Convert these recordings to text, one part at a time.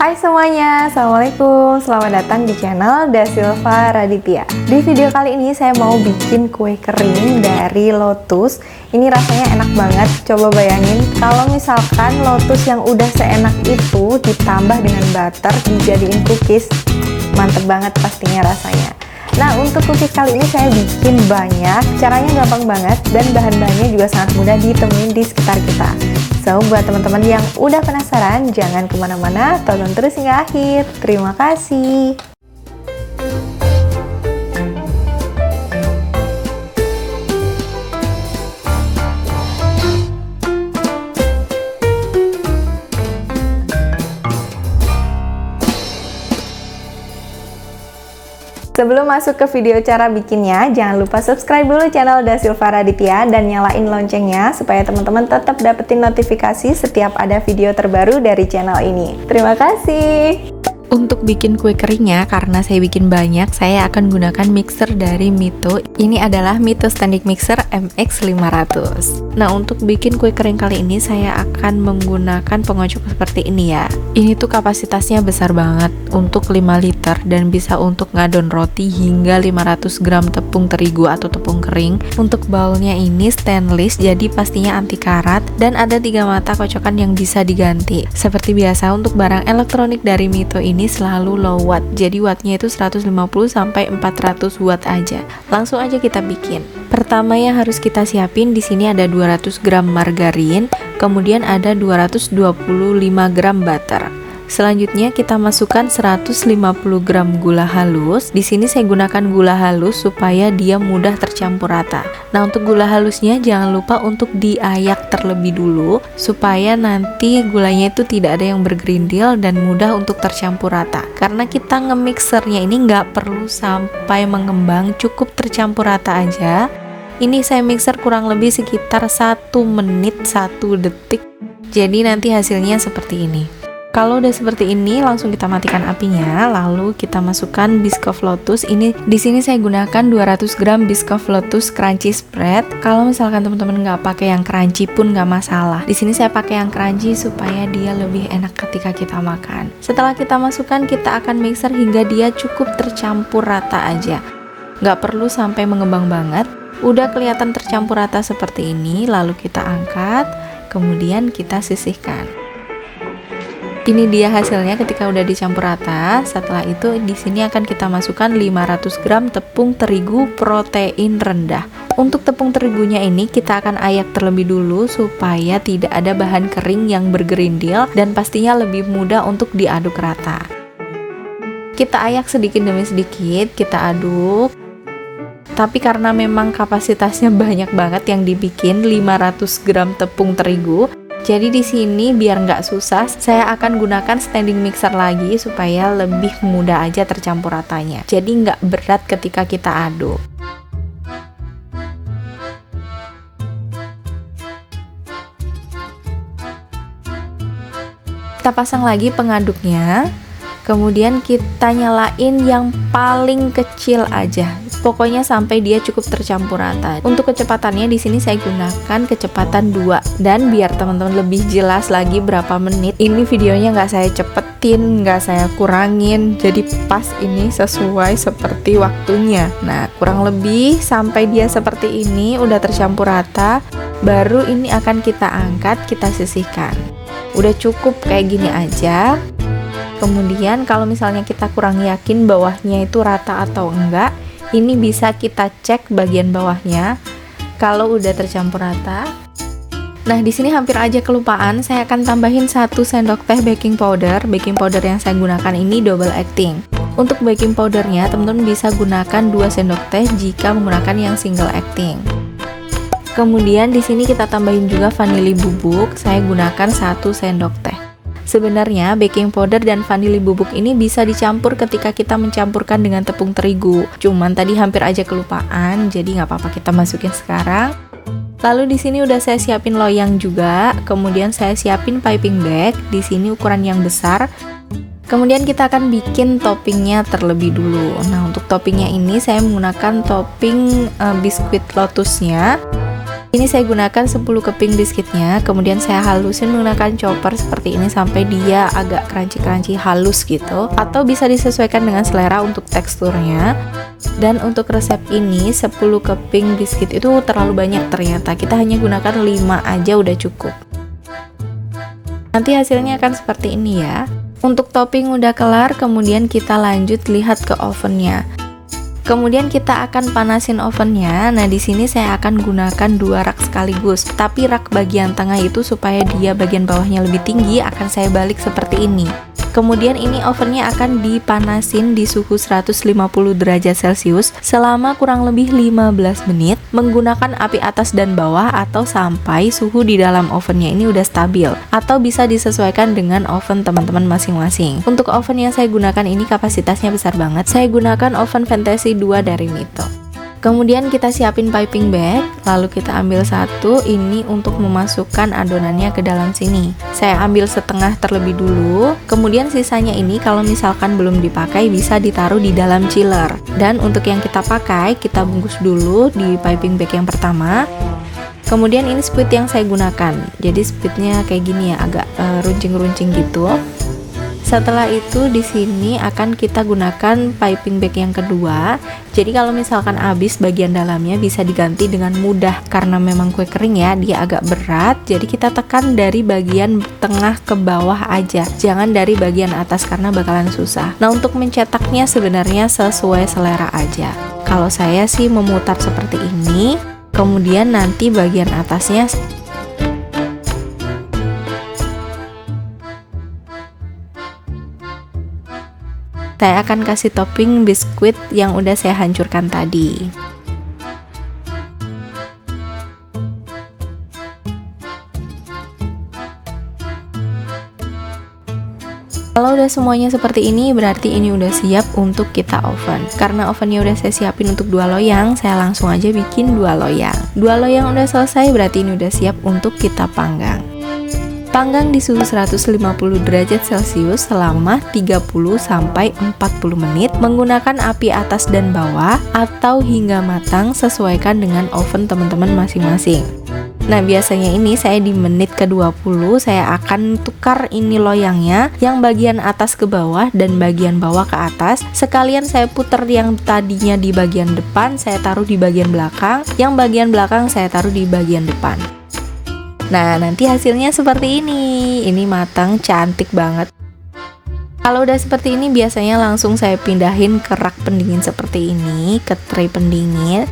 Hai semuanya, Assalamualaikum. Selamat datang di channel Dasilva Raditya. Di video kali ini saya mau bikin kue kering dari lotus. Ini rasanya enak banget. Coba bayangin kalau misalkan lotus yang udah seenak itu ditambah dengan butter dijadiin cookies. Mantep banget pastinya rasanya. Nah, untuk cookies kali ini saya bikin banyak. Caranya gampang banget dan bahan-bahannya juga sangat mudah ditemuin di sekitar kita. So, buat teman-teman yang udah penasaran, jangan kemana-mana, tonton terus hingga akhir. Terima kasih. Sebelum masuk ke video cara bikinnya, jangan lupa subscribe dulu channel Dasilva Raditya dan nyalain loncengnya supaya teman-teman tetap dapetin notifikasi setiap ada video terbaru dari channel ini. Terima kasih. Untuk bikin kue keringnya, karena saya bikin banyak, saya akan gunakan mixer dari Mito. Ini adalah Mito Standing Mixer MX500. Nah, untuk bikin kue kering kali ini, saya akan menggunakan pengocok seperti ini ya. Ini tuh kapasitasnya besar banget, untuk 5 liter, dan bisa untuk ngadon roti hingga 500 gram tepung terigu atau tepung kering. Untuk boulnya ini stainless, jadi pastinya anti karat, dan ada 3 mata kocokan yang bisa diganti. Seperti biasa, untuk barang elektronik dari Mito ini selalu low watt, jadi wattnya itu 150 sampai 400 watt aja. Langsung aja kita bikin. Pertama yang harus kita siapin di sini ada 200 gram margarin, kemudian ada 225 gram butter. Selanjutnya kita masukkan 150 gram gula halus. Di sini saya gunakan gula halus supaya dia mudah tercampur rata. Nah, untuk gula halusnya jangan lupa untuk diayak terlebih dulu supaya nanti gulanya itu tidak ada yang bergerindil dan mudah untuk tercampur rata. Karena kita nge-mixernya ini nggak perlu sampai mengembang, cukup tercampur rata aja. Ini saya mixer kurang lebih sekitar 1 menit 1 detik. Jadi nanti hasilnya seperti ini. Kalau udah seperti ini, langsung kita matikan apinya, lalu kita masukkan Biscoff Lotus. Ini di sini saya gunakan 200 gram Biscoff Lotus Crunchy Spread. Kalau misalkan teman-teman nggak pakai yang crunchy pun nggak masalah. Di sini saya pakai yang crunchy supaya dia lebih enak ketika kita makan. Setelah kita masukkan, kita akan mixer hingga dia cukup tercampur rata aja. Nggak perlu sampai mengembang banget. Udah kelihatan tercampur rata seperti ini, lalu kita angkat, kemudian kita sisihkan. Ini dia hasilnya ketika udah dicampur rata. Setelah itu di sini akan kita masukkan 500 gram tepung terigu protein rendah. Untuk tepung terigunya ini kita akan ayak terlebih dulu supaya tidak ada bahan kering yang bergerindil dan pastinya lebih mudah untuk diaduk rata. Kita ayak sedikit demi sedikit, kita aduk. Tapi karena memang kapasitasnya banyak banget yang dibikin, 500 gram tepung terigu. Jadi di sini biar nggak susah, saya akan gunakan standing mixer lagi supaya lebih mudah aja tercampur ratanya. Jadi nggak berat ketika kita aduk. Kita pasang lagi pengaduknya. Kemudian kita nyalain yang paling kecil aja. Pokoknya sampai dia cukup tercampur rata. Untuk kecepatannya di sini saya gunakan kecepatan 2. Dan biar teman-teman lebih jelas lagi berapa menit, ini videonya nggak saya cepetin, nggak saya kurangin. Jadi pas ini sesuai seperti waktunya. Nah, kurang lebih sampai dia seperti ini udah tercampur rata, baru ini akan kita angkat, kita sisihkan. Udah cukup kayak gini aja. Kemudian kalau misalnya kita kurang yakin bawahnya itu rata atau enggak, ini bisa kita cek bagian bawahnya. Kalau udah tercampur rata. Nah, di sini hampir aja kelupaan, saya akan tambahin 1 sendok teh baking powder. Baking powder yang saya gunakan ini double acting. Untuk baking powdernya, teman-teman bisa gunakan 2 sendok teh jika menggunakan yang single acting. Kemudian di sini kita tambahin juga vanili bubuk. Saya gunakan 1 sendok teh. Sebenarnya baking powder dan vanili bubuk ini bisa dicampur ketika kita mencampurkan dengan tepung terigu. Cuman tadi hampir aja kelupaan, jadi nggak apa-apa kita masukin sekarang. Lalu di sini udah saya siapin loyang juga, kemudian saya siapin piping bag. Di sini ukuran yang besar. Kemudian kita akan bikin toppingnya terlebih dulu. Nah, untuk toppingnya ini saya menggunakan topping biskuit lotusnya. Ini saya gunakan 10 keping biskuitnya, kemudian saya halusin menggunakan chopper seperti ini sampai dia agak crunchy-crunchy halus gitu, atau bisa disesuaikan dengan selera untuk teksturnya. Dan untuk resep ini 10 keping biskuit itu terlalu banyak ternyata, kita hanya gunakan 5 aja udah cukup. Nanti hasilnya akan seperti ini ya. Untuk topping udah kelar, kemudian kita lanjut lihat ke ovennya. Kemudian kita akan panasin ovennya. Nah, di sini saya akan gunakan 2 rak sekaligus. Tapi rak bagian tengah itu supaya dia bagian bawahnya lebih tinggi akan saya balik seperti ini. Kemudian ini ovennya akan dipanasin di suhu 150 derajat Celcius selama kurang lebih 15 menit menggunakan api atas dan bawah atau sampai suhu di dalam ovennya ini udah stabil, atau bisa disesuaikan dengan oven teman-teman masing-masing. Untuk oven yang saya gunakan ini kapasitasnya besar banget. Saya gunakan oven Fantasy 2 dari Mito. Kemudian kita siapin piping bag, lalu kita ambil satu ini untuk memasukkan adonannya ke dalam sini. Saya ambil setengah terlebih dulu, kemudian sisanya ini kalau misalkan belum dipakai bisa ditaruh di dalam chiller. Dan untuk yang kita pakai, kita bungkus dulu di piping bag yang pertama. Kemudian ini squid yang saya gunakan, jadi squidnya kayak gini ya, agak runcing-runcing gitu. Setelah itu di sini akan kita gunakan piping bag yang kedua. Jadi kalau misalkan habis bagian dalamnya bisa diganti dengan mudah karena memang kue kering ya, dia agak berat. Jadi kita tekan dari bagian tengah ke bawah aja, jangan dari bagian atas karena bakalan susah. Nah, untuk mencetaknya sebenarnya sesuai selera aja. Kalau saya sih memutar seperti ini, kemudian nanti bagian atasnya saya akan kasih topping biskuit yang udah saya hancurkan tadi. Kalau udah semuanya seperti ini, berarti ini udah siap untuk kita oven. Karena ovennya udah saya siapin untuk 2 loyang, saya langsung aja bikin 2 loyang. 2 loyang udah selesai, berarti ini udah siap untuk kita panggang. Panggang di suhu 150 derajat Celcius selama 30-40 menit menggunakan api atas dan bawah atau hingga matang, sesuaikan dengan oven teman-teman masing-masing. Nah, biasanya ini saya di menit ke-20 saya akan tukar ini loyangnya, yang bagian atas ke bawah dan bagian bawah ke atas. Sekalian saya putar yang tadinya di bagian depan, saya taruh di bagian belakang, yang bagian belakang saya taruh di bagian depan. Nah, nanti hasilnya seperti ini. Ini matang, cantik banget. Kalau udah seperti ini, biasanya langsung saya pindahin ke rak pendingin seperti ini, ke tray pendingin.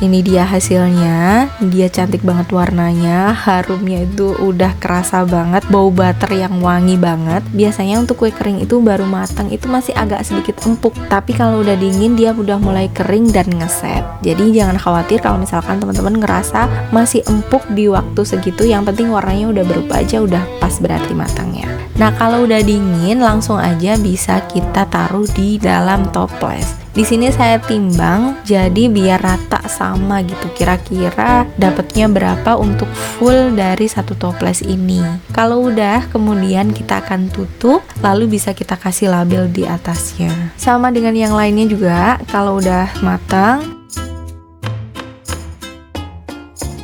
Ini dia hasilnya, dia cantik banget warnanya, harumnya itu udah kerasa banget, bau butter yang wangi banget. Biasanya untuk kue kering itu baru matang itu masih agak sedikit empuk, tapi kalau udah dingin dia udah mulai kering dan ngeset. Jadi jangan khawatir kalau misalkan teman-teman ngerasa masih empuk di waktu segitu, yang penting warnanya udah berubah aja, udah pas berarti matangnya. Nah, kalau udah dingin langsung aja bisa kita taruh di dalam toples. Di sini saya timbang jadi biar rata sama gitu, kira-kira dapatnya berapa untuk full dari satu toples ini. Kalau udah, kemudian kita akan tutup, lalu bisa kita kasih label di atasnya. Sama dengan yang lainnya juga, kalau udah matang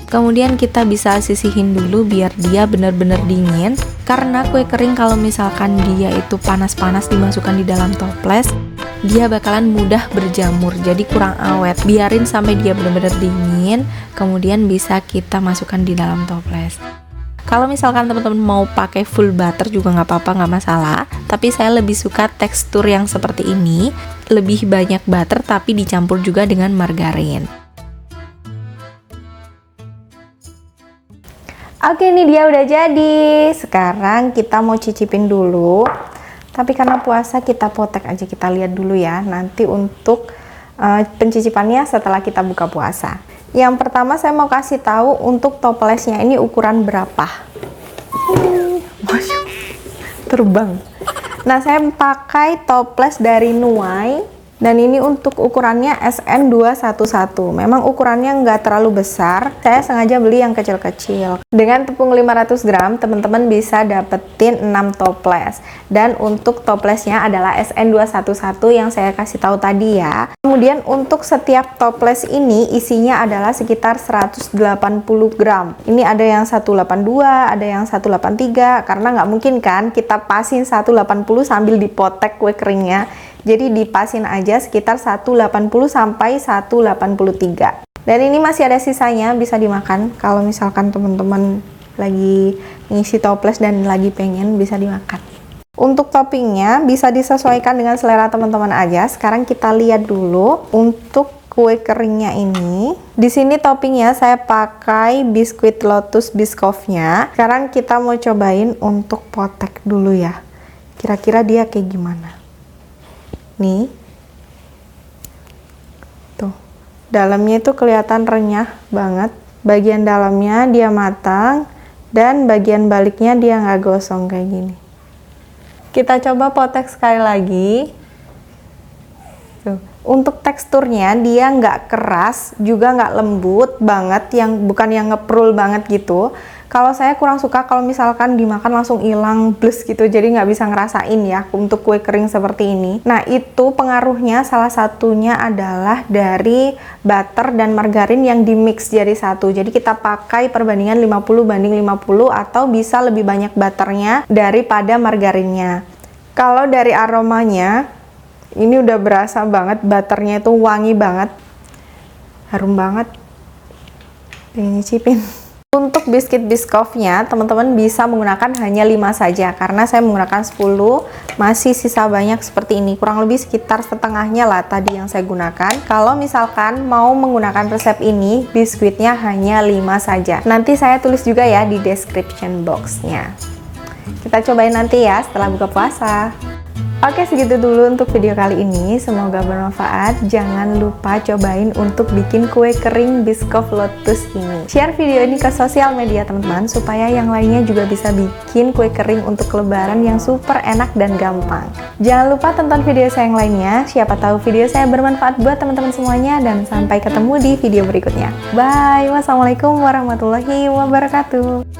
kemudian kita bisa sisihin dulu biar dia benar-benar dingin. Karena kue kering kalau misalkan dia itu panas-panas dimasukkan di dalam toples, dia bakalan mudah berjamur, jadi kurang awet. Biarin sampai dia benar-benar dingin, kemudian bisa kita masukkan di dalam toples. Kalau misalkan teman-teman mau pakai full butter juga nggak apa-apa, nggak masalah. Tapi saya lebih suka tekstur yang seperti ini, lebih banyak butter tapi dicampur juga dengan margarin. Oke, ini dia udah jadi. Sekarang kita mau cicipin dulu. Tapi karena puasa kita potek aja, kita lihat dulu ya. Nanti untuk pencicipannya setelah kita buka puasa. Yang pertama saya mau kasih tahu untuk toplesnya ini ukuran berapa. Masya Allah, terbang. Nah, saya pakai toples dari Nuai. Dan ini untuk ukurannya SN211. Memang ukurannya nggak terlalu besar, saya sengaja beli yang kecil-kecil. Dengan tepung 500 gram, teman-teman bisa dapetin 6 toples. Dan untuk toplesnya adalah SN211 yang saya kasih tahu tadi ya. Kemudian untuk setiap toples ini isinya adalah sekitar 180 gram. Ini ada yang 182, ada yang 183, karena nggak mungkin kan kita pasin 180 sambil dipotek kue keringnya. Jadi dipasin aja sekitar 180 sampai 183. Dan ini masih ada sisanya, bisa dimakan. Kalau misalkan teman-teman lagi ngisi toples dan lagi pengen, bisa dimakan. Untuk toppingnya bisa disesuaikan dengan selera teman-teman aja. Sekarang kita lihat dulu untuk kue keringnya ini. Di sini toppingnya saya pakai biskuit Lotus Biscoff-nya. Sekarang kita mau cobain untuk potek dulu ya. Kira-kira dia kayak gimana? Nih, tuh, dalamnya itu kelihatan renyah banget. Bagian dalamnya dia matang, dan bagian baliknya dia nggak gosong kayak gini. Kita coba potek sekali lagi. Tuh. Untuk teksturnya dia nggak keras, juga nggak lembut banget, bukan yang ngeprul banget gitu. Kalau saya kurang suka kalau misalkan dimakan langsung hilang bles gitu, jadi nggak bisa ngerasain ya untuk kue kering seperti ini. Nah itu pengaruhnya salah satunya adalah dari butter dan margarin yang dimix jadi satu. Jadi kita pakai perbandingan 50:50 atau bisa lebih banyak butternya daripada margarinnya. Kalau dari aromanya, ini udah berasa banget, butternya itu wangi banget, harum banget, pengen nyicipin. Untuk biskuit Biscoff-nya, teman-teman bisa menggunakan hanya 5 saja, karena saya menggunakan 10, masih sisa banyak seperti ini, kurang lebih sekitar setengahnya lah tadi yang saya gunakan. Kalau misalkan mau menggunakan resep ini, biskuitnya hanya 5 saja. Nanti saya tulis juga ya di description box-nya. Kita cobain nanti ya setelah buka puasa. Oke, segitu dulu untuk video kali ini. Semoga bermanfaat. Jangan lupa cobain untuk bikin kue kering Biscoff Lotus ini. Share video ini ke sosial media teman-teman, supaya yang lainnya juga bisa bikin kue kering untuk lebaran yang super enak dan gampang. Jangan lupa tonton video saya yang lainnya. Siapa tahu video saya bermanfaat buat teman-teman semuanya. Dan sampai ketemu di video berikutnya. Bye. Wassalamualaikum warahmatullahi wabarakatuh.